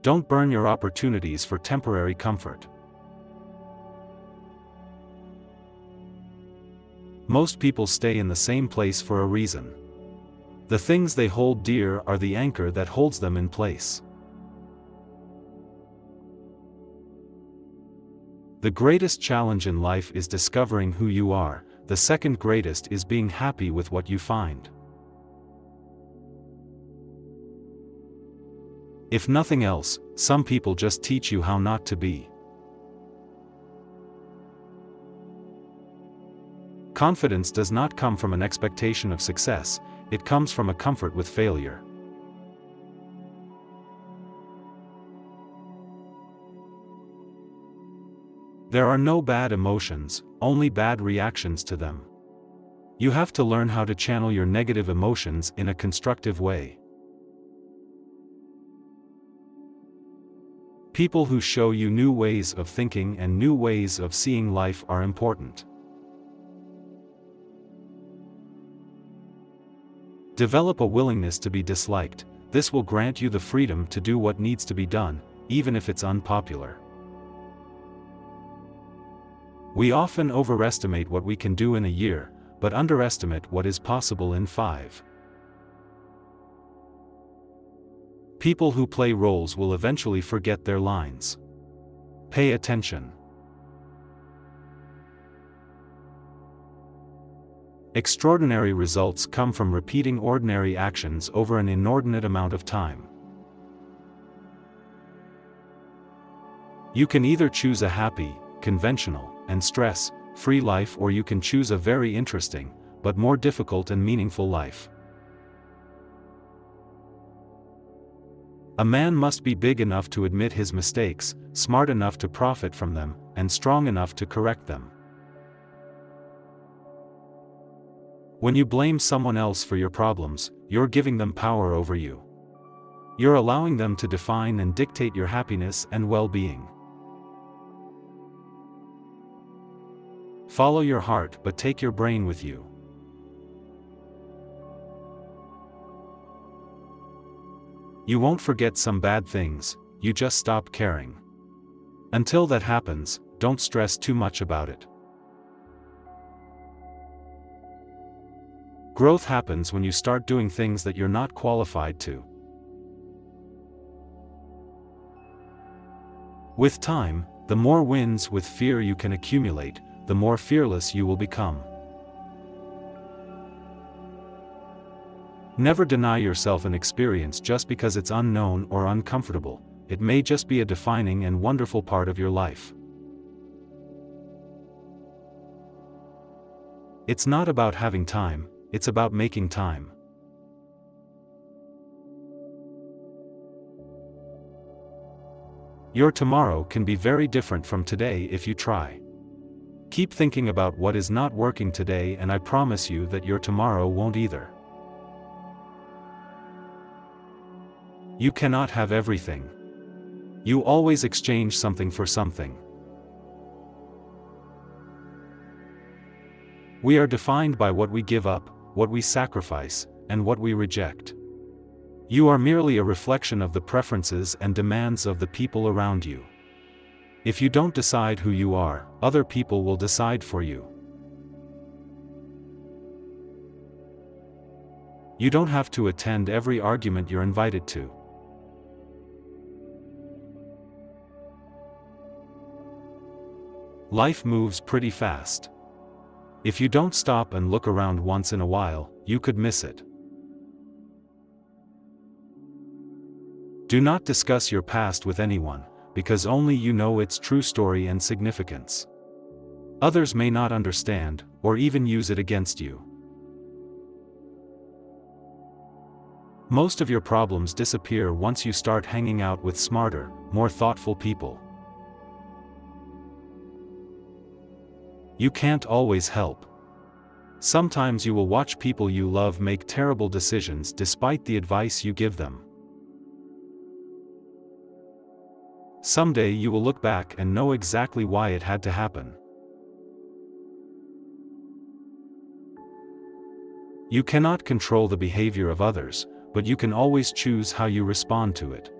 Don't burn your opportunities for temporary comfort. Most people stay in the same place for a reason. The things they hold dear are the anchor that holds them in place. The greatest challenge in life is discovering who you are. The second greatest is being happy with what you find. If nothing else, some people just teach you how not to be. Confidence does not come from an expectation of success, it comes from a comfort with failure. There are no bad emotions, only bad reactions to them. You have to learn how to channel your negative emotions in a constructive way. People who show you new ways of thinking and new ways of seeing life are important. Develop a willingness to be disliked. This will grant you the freedom to do what needs to be done, even if it's unpopular. We often overestimate what we can do in a year, but underestimate what is possible in 5. People who play roles will eventually forget their lines. Pay attention. Extraordinary results come from repeating ordinary actions over an inordinate amount of time. You can either choose a happy, conventional, and stress-free life, or you can choose a very interesting, but more difficult and meaningful life. A man must be big enough to admit his mistakes, smart enough to profit from them, and strong enough to correct them. When you blame someone else for your problems, you're giving them power over you. You're allowing them to define and dictate your happiness and well-being. Follow your heart, but take your brain with you. You won't forget some bad things, you just stop caring. Until that happens, don't stress too much about it. Growth happens when you start doing things that you're not qualified to. With time, the more wins with fear you can accumulate, the more fearless you will become. Never deny yourself an experience just because it's unknown or uncomfortable. It may just be a defining and wonderful part of your life. It's not about having time, it's about making time. Your tomorrow can be very different from today if you try. Keep thinking about what is not working today, and I promise you that your tomorrow won't either. You cannot have everything. You always exchange something for something. We are defined by what we give up, what we sacrifice, and what we reject. You are merely a reflection of the preferences and demands of the people around you. If you don't decide who you are, other people will decide for you. You don't have to attend every argument you're invited to. Life moves pretty fast. If you don't stop and look around once in a while, you could miss it. Do not discuss your past with anyone, because only you know its true story and significance. Others may not understand, or even use it against you. Most of your problems disappear once you start hanging out with smarter, more thoughtful people. You can't always help. Sometimes you will watch people you love make terrible decisions despite the advice you give them. Someday you will look back and know exactly why it had to happen. You cannot control the behavior of others, but you can always choose how you respond to it.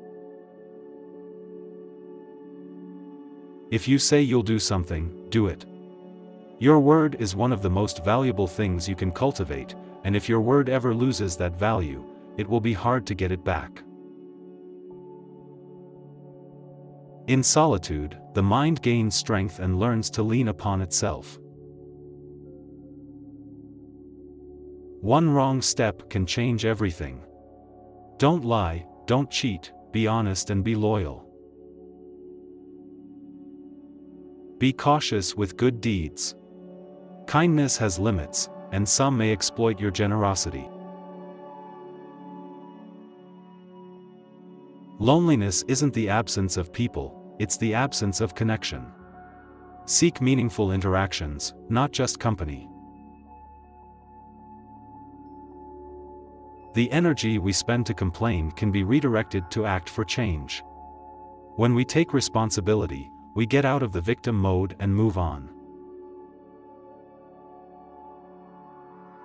If you say you'll do something, do it. Your word is one of the most valuable things you can cultivate, and if your word ever loses that value, it will be hard to get it back. In solitude, the mind gains strength and learns to lean upon itself. One wrong step can change everything. Don't lie, don't cheat, be honest and be loyal. Be cautious with good deeds. Kindness has limits, and some may exploit your generosity. Loneliness isn't the absence of people, it's the absence of connection. Seek meaningful interactions, not just company. The energy we spend to complain can be redirected to act for change. When we take responsibility, we get out of the victim mode and move on.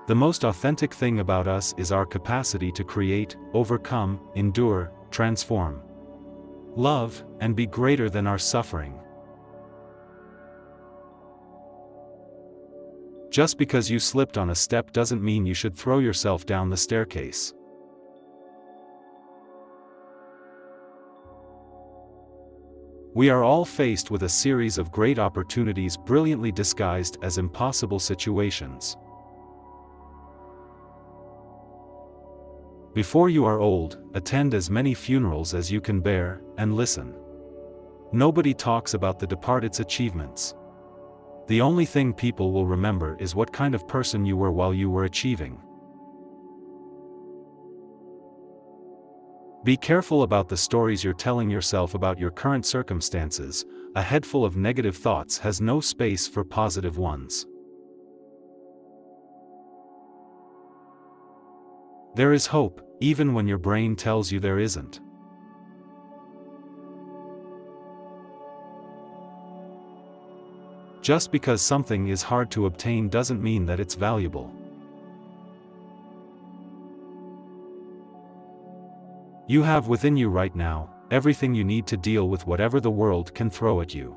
The most authentic thing about us is our capacity to create, overcome, endure, transform, love, and be greater than our suffering. Just because you slipped on a step doesn't mean you should throw yourself down the staircase. We are all faced with a series of great opportunities brilliantly disguised as impossible situations. Before you are old, attend as many funerals as you can bear, and listen. Nobody talks about the departed's achievements. The only thing people will remember is what kind of person you were while you were achieving. Be careful about the stories you're telling yourself about your current circumstances. A head full of negative thoughts has no space for positive ones. There is hope, even when your brain tells you there isn't. Just because something is hard to obtain doesn't mean that it's valuable. You have within you right now everything you need to deal with whatever the world can throw at you.